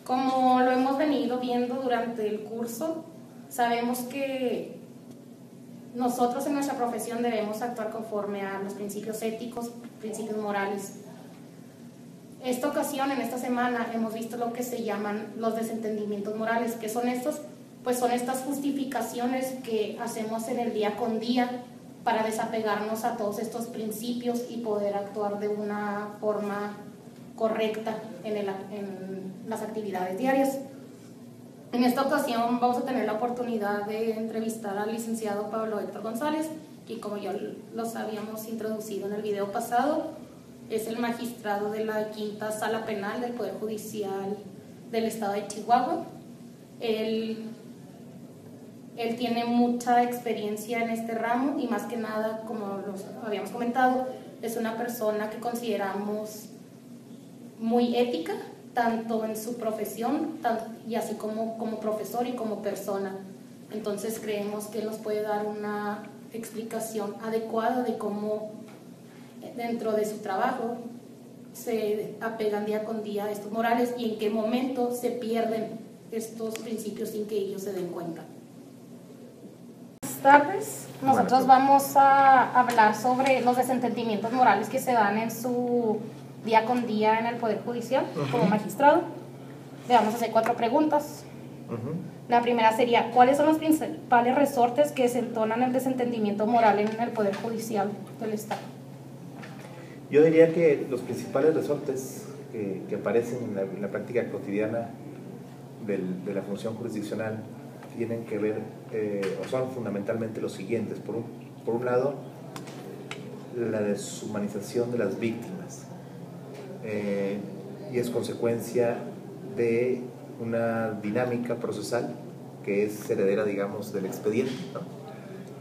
Como lo hemos venido viendo durante el curso, sabemos que nosotros en nuestra profesión debemos actuar conforme a los principios éticos, principios morales. Esta ocasión, en esta semana, hemos visto lo que se llaman los desentendimientos morales, que son estos, pues son estas justificaciones que hacemos en el día con día para desapegarnos a todos estos principios y poder actuar de una forma correcta en las actividades diarias. En esta ocasión vamos a tener la oportunidad de entrevistar al licenciado Pablo Héctor González, y como ya los habíamos introducido en el video pasado, es el magistrado de la Quinta Sala Penal del Poder Judicial del Estado de Chihuahua. Él tiene mucha experiencia en este ramo y más que nada, como los habíamos comentado, es una persona que consideramos muy ética, tanto en su profesión y así como profesor y como persona. Entonces creemos que él nos puede dar una explicación adecuada de cómo dentro de su trabajo se apegan día con día a estos morales y en qué momento se pierden estos principios sin que ellos se den cuenta. Buenas tardes, nosotros vamos a hablar sobre los desentendimientos morales que se dan en su día con día en el Poder Judicial como magistrado. Le vamos a hacer 4 preguntas. La primera sería, ¿cuáles son los principales resortes que desentonan el desentendimiento moral en el Poder Judicial del Estado? Yo diría que los principales resortes que aparecen en la práctica cotidiana de la función jurisdiccional tienen que ver, o son fundamentalmente los siguientes. Por un lado, la deshumanización de las víctimas, y es consecuencia de una dinámica procesal que es heredera, digamos, del expediente, ¿no?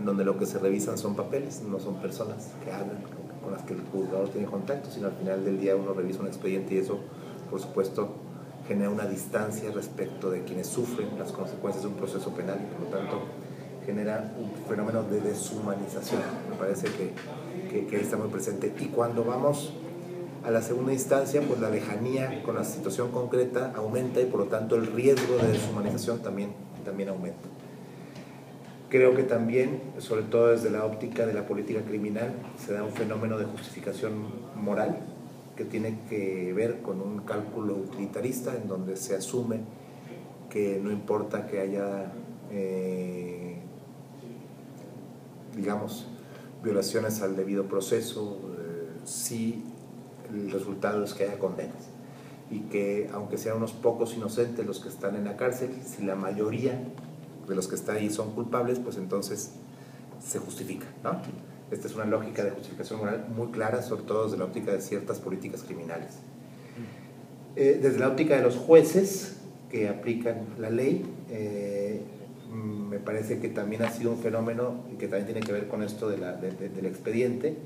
Donde lo que se revisan son papeles, no son personas que hablan, con las que el juzgador tiene contacto, sino al final del día uno revisa un expediente y eso, por supuesto, genera una distancia respecto de quienes sufren las consecuencias de un proceso penal y por lo tanto genera un fenómeno de deshumanización. Me parece que está muy presente. Y cuando vamos a la segunda instancia, pues la lejanía con la situación concreta aumenta y por lo tanto el riesgo de deshumanización también aumenta. Creo que también, sobre todo desde la óptica de la política criminal, se da un fenómeno de justificación moral que tiene que ver con un cálculo utilitarista en donde se asume que no importa que haya, digamos, violaciones al debido proceso, si el resultado es que haya condenas. Y que aunque sean unos pocos inocentes los que están en la cárcel, si la mayoría de los que están ahí son culpables, pues entonces se justifica, ¿no? Esta es una lógica de justificación moral muy clara, sobre todo desde la óptica de ciertas políticas criminales. Desde la óptica de los jueces que aplican la ley, me parece que también ha sido un fenómeno que también tiene que ver con esto del expediente,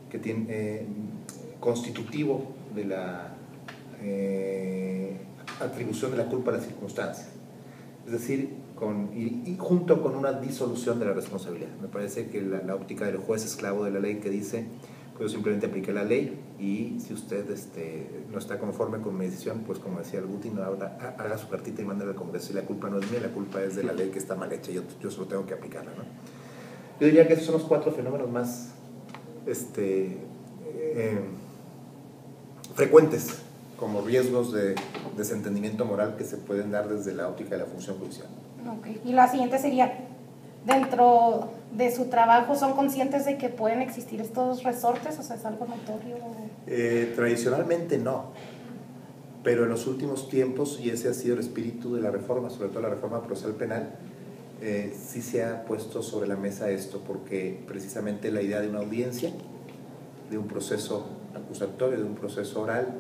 que tiene constitutivo de la atribución de la culpa a la circunstancia. Es decir, y junto con una disolución de la responsabilidad. Me parece que la óptica del juez esclavo de la ley que dice, pues yo simplemente apliqué la ley y si usted no está conforme con mi decisión, pues como decía el Guti, no haga su cartita y mándela al Congreso y la culpa no es mía, la culpa es de la ley que está mal hecha, yo solo tengo que aplicarla, ¿no? Yo diría que esos son los 4 fenómenos más frecuentes como riesgos de desentendimiento moral que se pueden dar desde la óptica de la función judicial. Okay. Y la siguiente sería, dentro de su trabajo, ¿son conscientes de que pueden existir estos resortes? O sea, ¿es algo notorio? Tradicionalmente no, pero en los últimos tiempos, y ese ha sido el espíritu de la reforma, sobre todo la reforma procesal penal, sí se ha puesto sobre la mesa esto, porque precisamente la idea de una audiencia, de un proceso acusatorio, de un proceso oral,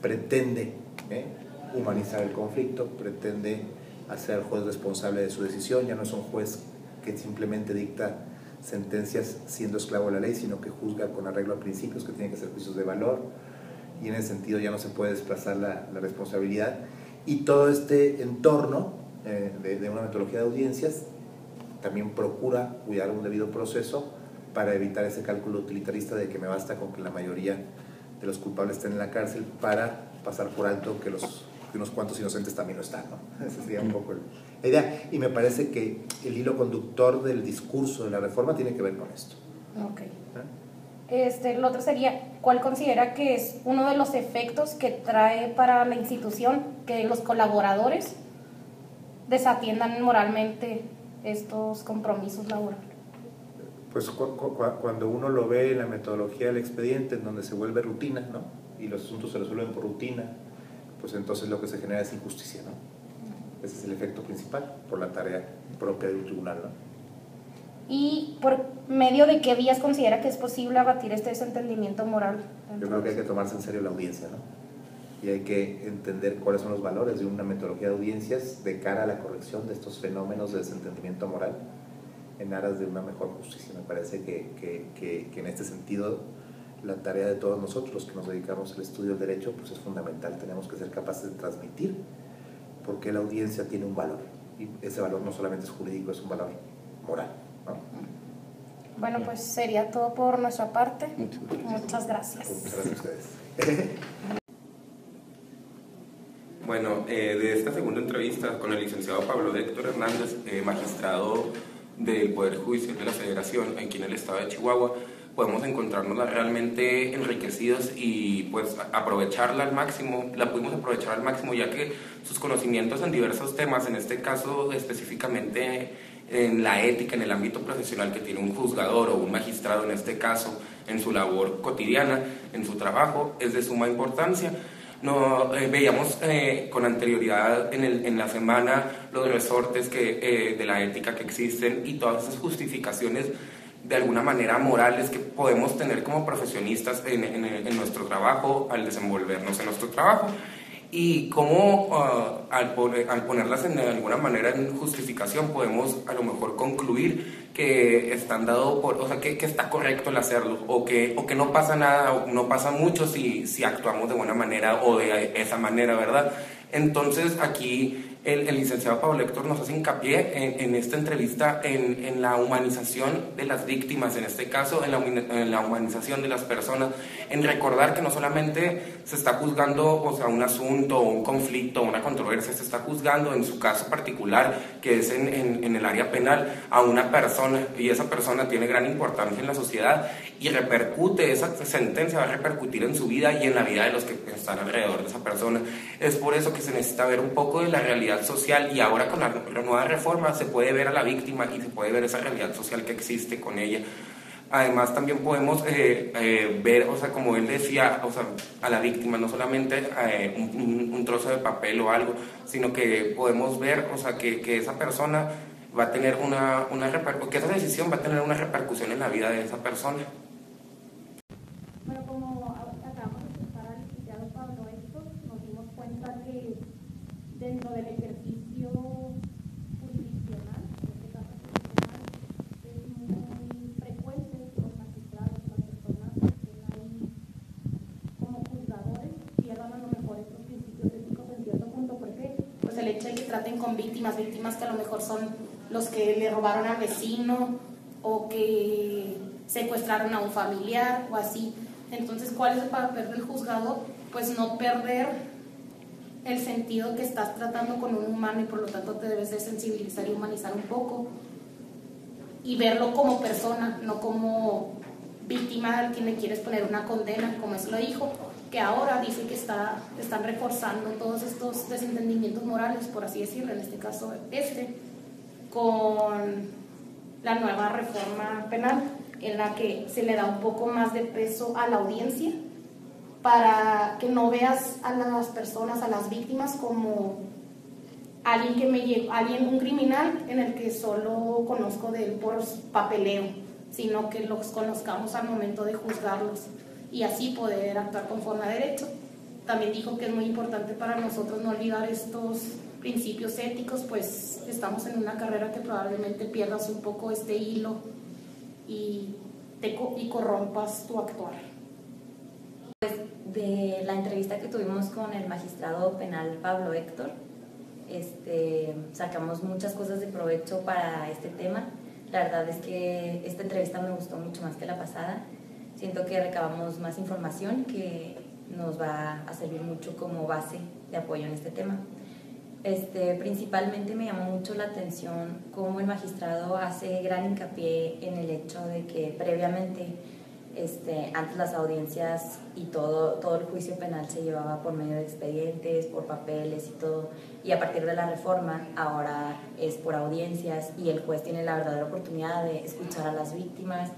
pretende humanizar el conflicto, pretende hacer al juez responsable de su decisión. Ya no es un juez que simplemente dicta sentencias siendo esclavo de la ley, sino que juzga con arreglo a principios, que tienen que ser juicios de valor, y en ese sentido ya no se puede desplazar la responsabilidad. Y todo este entorno de una metodología de audiencias también procura cuidar un debido proceso para evitar ese cálculo utilitarista de que me basta con que la mayoría de los culpables estén en la cárcel para pasar por alto que los porque unos cuantos inocentes también lo están, ¿no? Esa sería un poco la idea. Y me parece que el hilo conductor del discurso de la reforma tiene que ver con esto. Ok. Lo otro sería, ¿cuál considera que es uno de los efectos que trae para la institución que los colaboradores desatiendan moralmente estos compromisos laborales? Pues cuando uno lo ve en la metodología del expediente, en donde se vuelve rutina, ¿no? Y los asuntos se resuelven por rutina, pues entonces lo que se genera es injusticia, ¿no? Ese es el efecto principal por la tarea propia de un tribunal, ¿no? ¿Y por medio de qué vías considera que es posible abatir este desentendimiento moral? Yo creo que hay que tomarse en serio la audiencia, ¿no? Y hay que entender cuáles son los valores de una metodología de audiencias de cara a la corrección de estos fenómenos de desentendimiento moral en aras de una mejor justicia. Me parece que en este sentido la tarea de todos nosotros, los que nos dedicamos al estudio del derecho, pues es fundamental. Tenemos que ser capaces de transmitir por qué la audiencia tiene un valor. Y ese valor no solamente es jurídico, es un valor moral, ¿no? Bueno, pues sería todo por nuestra parte. Muchas gracias. Muchas gracias a ustedes. Bueno, de esta segunda entrevista con el licenciado Pablo Héctor Hernández, magistrado del Poder Judicial de la Federación aquí en el estado de Chihuahua, podemos encontrarnos realmente enriquecidos y pues aprovecharla al máximo. La pudimos aprovechar al máximo ya que sus conocimientos en diversos temas, en este caso específicamente en la ética, en el ámbito profesional que tiene un juzgador o un magistrado en este caso, en su labor cotidiana, en su trabajo, es de suma importancia. No, veíamos con anterioridad en la semana los resortes de la ética que existen y todas esas justificaciones de alguna manera morales que podemos tener como profesionistas en nuestro trabajo, al desenvolvernos en nuestro trabajo, y cómo al ponerlas en alguna manera en justificación podemos a lo mejor concluir que están dado por, o sea, que está correcto el hacerlo, o que no pasa nada, o no pasa mucho si actuamos de buena manera o de esa manera, ¿verdad? Entonces aquí el licenciado Pablo Héctor nos hace hincapié en esta entrevista en la humanización de las víctimas, en este caso en la humanización de las personas, en recordar que no solamente se está juzgando, o sea, un asunto, un conflicto, una controversia, se está juzgando en su caso particular, que es en el área penal, a una persona, y esa persona tiene gran importancia en la sociedad y repercute, esa sentencia va a repercutir en su vida y en la vida de los que están alrededor de esa persona. Es por eso que se necesita ver un poco de la realidad social, y ahora con la nueva reforma se puede ver a la víctima y se puede ver esa realidad social que existe con ella. Además también podemos ver, o sea, como él decía, o sea, a la víctima no solamente un trozo de papel o algo, sino que podemos ver, o sea, que esa persona va a tener que esa decisión va a tener una repercusión en la vida de esa persona. Bueno, como acabamos de escuchar al licenciado Pablo Héctor, nos dimos cuenta que dentro del ejercicio jurisdiccional, en este caso jurisdiccional, es muy frecuente los magistrados, las personas que estén ahí como juzgadores, pierdan a lo mejor estos principios éticos en cierto punto. ¿Por qué? Pues el hecho de que traten con víctimas que a lo mejor son los que le robaron al vecino o que secuestraron a un familiar o así. Entonces, ¿cuál es el papel del juzgador? Pues no perder el sentido que estás tratando con un humano, y por lo tanto te debes de sensibilizar y humanizar un poco y verlo como persona, no como víctima al quien le quieres poner una condena, como es lo dijo, que ahora dice que están reforzando todos estos desentendimientos morales, por así decirlo, en este caso con la nueva reforma penal, en la que se le da un poco más de peso a la audiencia, para que no veas a las personas, a las víctimas, como un criminal en el que solo conozco de él por papeleo, sino que los conozcamos al momento de juzgarlos y así poder actuar conforme a derecho. También dijo que es muy importante para nosotros no olvidar estos principios éticos, pues estamos en una carrera que probablemente pierdas un poco este hilo y corrompas tu actuar. Pues de la entrevista que tuvimos con el magistrado penal Pablo Héctor, sacamos muchas cosas de provecho para este tema. La verdad es que esta entrevista me gustó mucho más que la pasada. Siento que recabamos más información que nos va a servir mucho como base de apoyo en este tema. Principalmente me llamó mucho la atención cómo el magistrado hace gran hincapié en el hecho de que previamente, antes las audiencias y todo el juicio penal se llevaba por medio de expedientes, por papeles y todo, y a partir de la reforma ahora es por audiencias y el juez tiene la verdadera oportunidad de escuchar a las víctimas,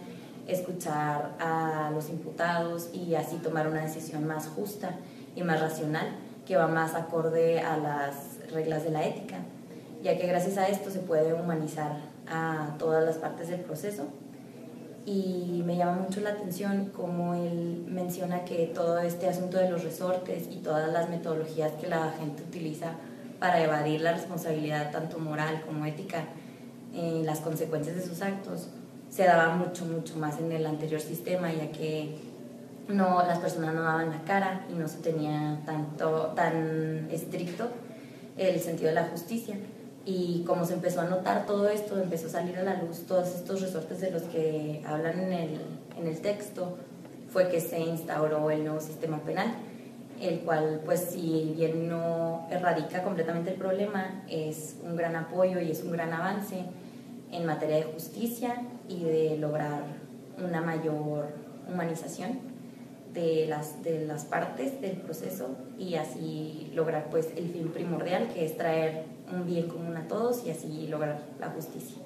escuchar a los imputados y así tomar una decisión más justa y más racional, que va más acorde a las reglas de la ética, ya que gracias a esto se puede humanizar a todas las partes del proceso. Y me llama mucho la atención cómo él menciona que todo este asunto de los resortes y todas las metodologías que la gente utiliza para evadir la responsabilidad tanto moral como ética en las consecuencias de sus actos se daba mucho más en el anterior sistema, ya que las personas no daban la cara y no se tenía tan estricto el sentido de la justicia. Y como se empezó a notar todo esto, empezó a salir a la luz todos estos resortes de los que hablan en el texto, fue que se instauró el nuevo sistema penal, el cual, pues, si bien no erradica completamente el problema, es un gran apoyo y es un gran avance en materia de justicia y de lograr una mayor humanización de las partes del proceso y así lograr, pues, el fin primordial, que es traer un bien común a todos y así lograr la justicia.